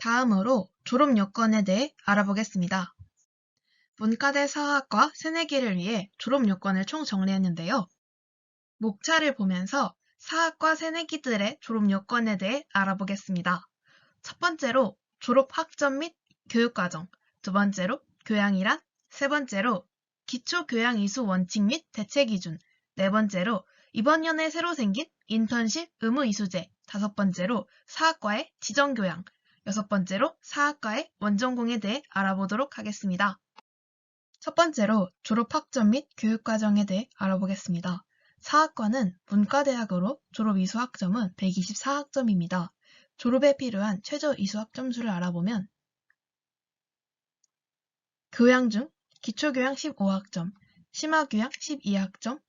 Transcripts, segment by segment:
다음으로 졸업 요건에 대해 알아보겠습니다. 문과대 사학과 새내기를 위해 졸업 요건을 총 정리했는데요. 목차를 보면서 사학과 새내기들의 졸업 요건에 대해 알아보겠습니다. 첫 번째로 졸업 학점 및 교육과정, 두 번째로 교양이란, 세 번째로 기초교양 이수 원칙 및 대체 기준, 네 번째로 이번 년에 새로 생긴 인턴십 의무 이수제, 다섯 번째로 사학과의 지정교양, 여섯 번째로 사학과의 원전공에 대해 알아보도록 하겠습니다. 첫 번째로 졸업 학점 및 교육과정에 대해 알아보겠습니다. 사학과는 문과대학으로 졸업 이수 학점은 124학점입니다. 졸업에 필요한 최저 이수 학점수를 알아보면 교양 중 기초교양 15학점, 심화교양 12학점,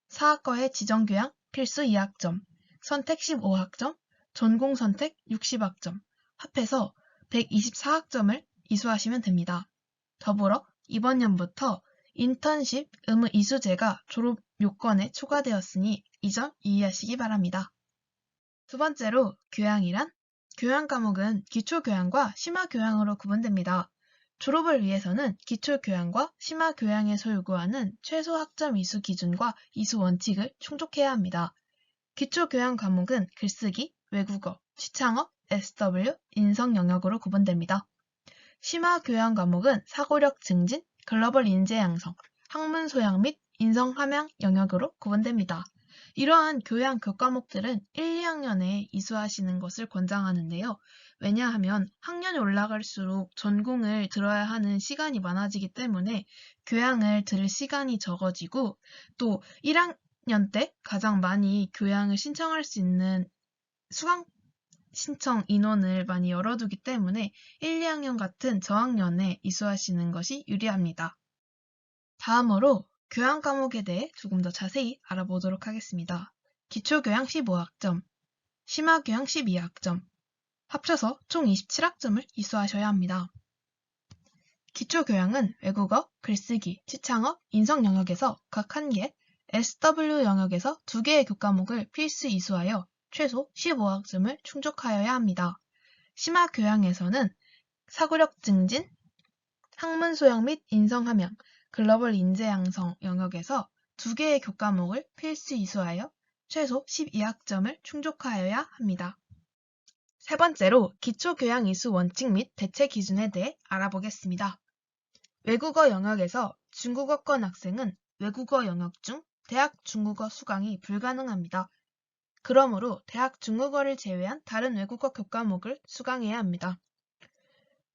사학과의 지정교양 필수 2학점, 선택 15학점, 전공 선택 60학점, 합해서 124학점을 이수하시면 됩니다. 더불어 이번 년부터 인턴십 의무 이수제가 졸업 요건에 추가되었으니 이 점 유의하시기 바랍니다. 두 번째로 교양이란, 교양 과목은 기초교양과 심화교양으로 구분됩니다. 졸업을 위해서는 기초교양과 심화교양에서 요구하는 최소 학점 이수 기준과 이수 원칙을 충족해야 합니다. 기초교양 과목은 글쓰기, 외국어, 시창업, SW, 인성 영역으로 구분됩니다. 심화교양 과목은 사고력 증진, 글로벌 인재 양성, 학문 소양 및 인성 함양 영역으로 구분됩니다. 이러한 교양 교과목들은 1, 2학년에 이수하시는 것을 권장하는데요. 왜냐하면 학년이 올라갈수록 전공을 들어야 하는 시간이 많아지기 때문에 교양을 들을 시간이 적어지고 또 1학년 때 가장 많이 교양을 신청할 수 있는 수강 신청 인원을 많이 열어두기 때문에 1, 2학년 같은 저학년에 이수하시는 것이 유리합니다. 다음으로 교양 과목에 대해 조금 더 자세히 알아보도록 하겠습니다. 기초교양 15학점, 심화교양 12학점, 합쳐서 총 27학점을 이수하셔야 합니다. 기초교양은 외국어, 글쓰기, 시창업, 인성 영역에서 각 1개, SW 영역에서 2개의 교과목을 필수 이수하여 최소 15학점을 충족하여야 합니다. 심화교양에서는 사고력 증진, 학문 소양 및 인성 함양, 글로벌 인재 양성 영역에서 2개의 교과목을 필수 이수하여 최소 12학점을 충족하여야 합니다. 세 번째로 기초교양 이수 원칙 및 대체 기준에 대해 알아보겠습니다. 외국어 영역에서 중국어권 학생은 외국어 영역 중 대학 중국어 수강이 불가능합니다. 그러므로 대학 중국어를 제외한 다른 외국어 교과목을 수강해야 합니다.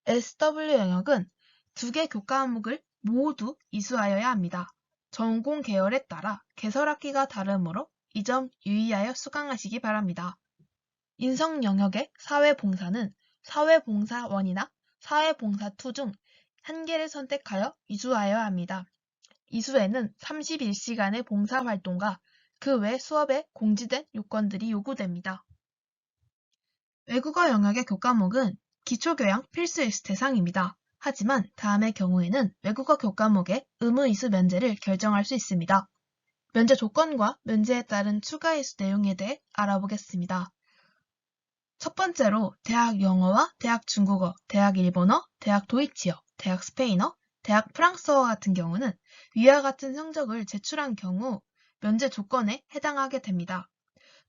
SW 영역은 2개 교과목을 모두 이수하여야 합니다. 전공 계열에 따라 개설학기가 다르므로 이 점 유의하여 수강하시기 바랍니다. 인성 영역의 사회봉사는 사회봉사1이나 사회봉사2 중 1개를 선택하여 이수하여야 합니다. 이수에는 31시간의 봉사활동과 그 외 수업에 공지된 요건들이 요구됩니다. 외국어 영역의 교과목은 기초교양 필수 이수 대상입니다. 하지만 다음의 경우에는 외국어 교과목의 의무 이수 면제를 결정할 수 있습니다. 면제 조건과 면제에 따른 추가 이수 내용에 대해 알아보겠습니다. 첫 번째로 대학 영어와 대학 중국어, 대학 일본어, 대학 도이치어, 대학 스페인어, 대학 프랑스어 같은 경우는 위와 같은 성적을 제출한 경우 면제 조건에 해당하게 됩니다.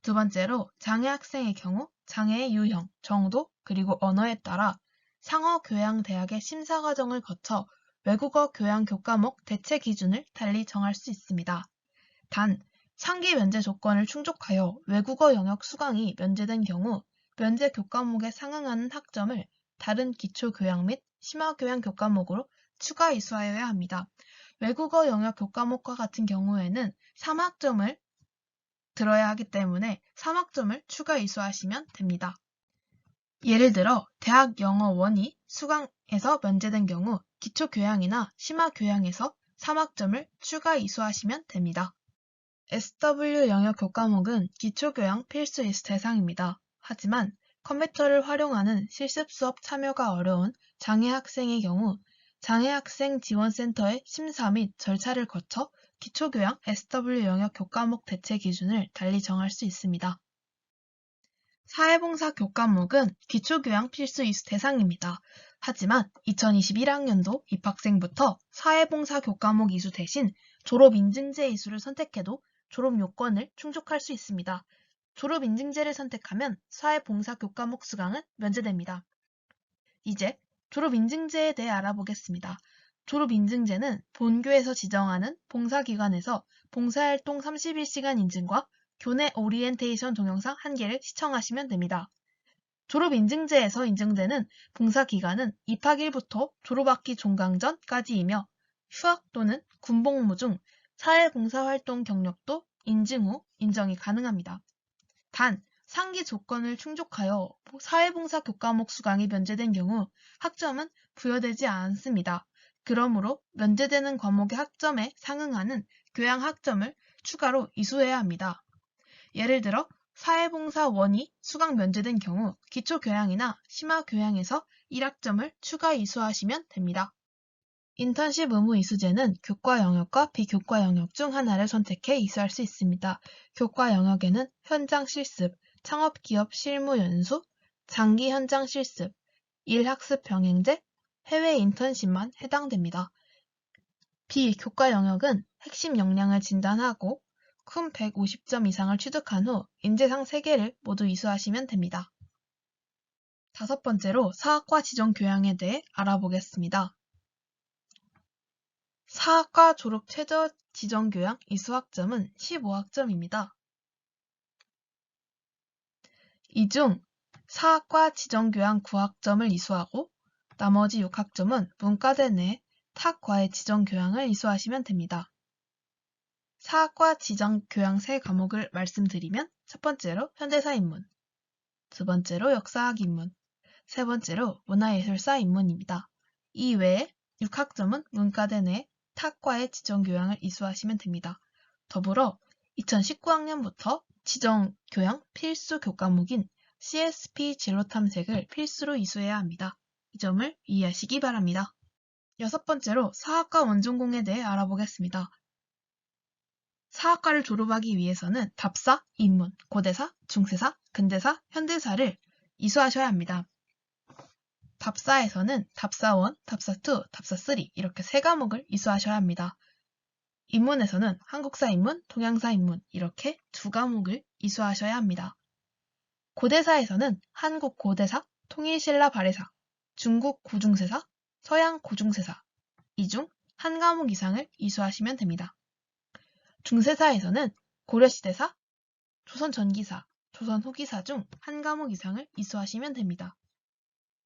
두 번째로 장애 학생의 경우 장애의 유형, 정도, 그리고 언어에 따라 상어교양대학의 심사 과정을 거쳐 외국어 교양 교과목 대체 기준을 달리 정할 수 있습니다. 단, 상기 면제 조건을 충족하여 외국어 영역 수강이 면제된 경우 면제 교과목에 상응하는 학점을 다른 기초교양 및 심화교양 교과목으로 추가 이수하여야 합니다. 외국어 영역 교과목과 같은 경우에는 3학점을 들어야 하기 때문에 3학점을 추가 이수하시면 됩니다. 예를 들어 대학 영어 1이 수강에서 면제된 경우 기초교양이나 심화교양에서 3학점을 추가 이수하시면 됩니다. SW 영역 교과목은 기초교양 필수 이수 대상입니다. 하지만 컴퓨터를 활용하는 실습 수업 참여가 어려운 장애 학생의 경우 장애학생 지원센터의 심사 및 절차를 거쳐 기초교양 SW 영역 교과목 대체 기준을 달리 정할 수 있습니다. 사회봉사 교과목은 기초교양 필수 이수 대상입니다. 하지만 2021학년도 입학생부터 사회봉사 교과목 이수 대신 졸업인증제 이수를 선택해도 졸업 요건을 충족할 수 있습니다. 졸업인증제를 선택하면 사회봉사 교과목 수강은 면제됩니다. 이제 졸업인증제에 대해 알아보겠습니다. 졸업인증제는 본교에서 지정하는 봉사기관에서 봉사활동 31시간 인증과 교내 오리엔테이션 동영상 1개를 시청하시면 됩니다. 졸업인증제에서 인증되는 봉사기간은 입학일부터 졸업학기 종강 전까지이며 휴학 또는 군복무 중 사회봉사활동 경력도 인증 후 인정이 가능합니다. 단, 상기 조건을 충족하여 사회봉사 교과목 수강이 면제된 경우 학점은 부여되지 않습니다. 그러므로 면제되는 과목의 학점에 상응하는 교양 학점을 추가로 이수해야 합니다. 예를 들어 사회봉사 1이 수강 면제된 경우 기초교양이나 심화교양에서 1학점을 추가 이수하시면 됩니다. 인턴십 의무 이수제는 교과 영역과 비교과 영역 중 하나를 선택해 이수할 수 있습니다. 교과 영역에는 현장 실습, 창업기업 실무 연수, 장기 현장 실습, 일학습 병행제, 해외 인턴십만 해당됩니다. 비교과 영역은 핵심 역량을 진단하고 쿰 150점 이상을 취득한 후 인재상 3개를 모두 이수하시면 됩니다. 다섯 번째로 사학과 지정교양에 대해 알아보겠습니다. 사학과 졸업 최저 지정교양 이수학점은 15학점입니다. 이 중 사학과 지정교양 9학점을 이수하고 나머지 6학점은 문과대 내 타과의 지정교양을 이수하시면 됩니다. 사학과 지정교양 3과목을 말씀드리면 첫 번째로 현대사 인문, 두 번째로 역사학 인문, 세 번째로 문화예술사 인문입니다. 이 외에 6학점은 문과대 내 타과의 지정교양을 이수하시면 됩니다. 더불어 2019학년부터 지정교양 필수 교과목인 CSP 진로 탐색을 필수로 이수해야 합니다. 이 점을 이해하시기 바랍니다. 여섯 번째로 사학과 원전공에 대해 알아보겠습니다. 사학과를 졸업하기 위해서는 답사, 인문, 고대사, 중세사, 근대사, 현대사를 이수하셔야 합니다. 답사에서는 답사1, 답사2, 답사3 이렇게 3과목을 이수하셔야 합니다. 인문에서는 한국사 인문, 동양사 인문 이렇게 2과목을 이수하셔야 합니다. 고대사에서는 한국 고대사, 통일신라 발해사, 중국 고중세사, 서양 고중세사 이 중 한 과목 이상을 이수하시면 됩니다. 중세사에서는 고려시대사, 조선전기사, 조선후기사 중 한 과목 이상을 이수하시면 됩니다.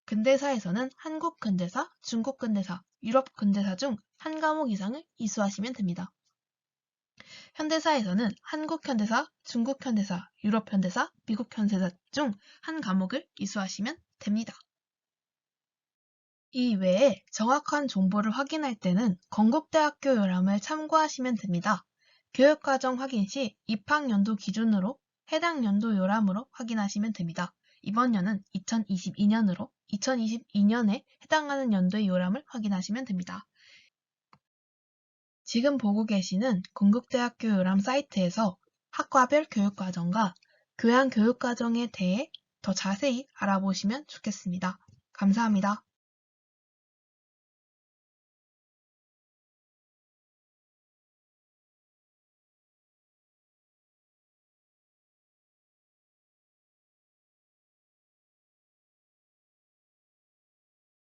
근대사에서는 한국 근대사, 중국 근대사, 유럽 근대사 중 한 과목 이상을 이수하시면 됩니다. 현대사에서는 한국 현대사, 중국 현대사, 유럽 현대사, 미국 현대사 중 한 과목을 이수하시면 됩니다. 이 외에 정확한 정보를 확인할 때는 건국대학교 요람을 참고하시면 됩니다. 교육과정 확인 시 입학연도 기준으로 해당 연도 요람으로 확인하시면 됩니다. 이번 년은 2022년으로 2022년에 해당하는 연도의 요람을 확인하시면 됩니다. 지금 보고 계시는 건국대학교 요람 사이트에서 학과별 교육과정과 교양 교육과정에 대해 더 자세히 알아보시면 좋겠습니다. 감사합니다.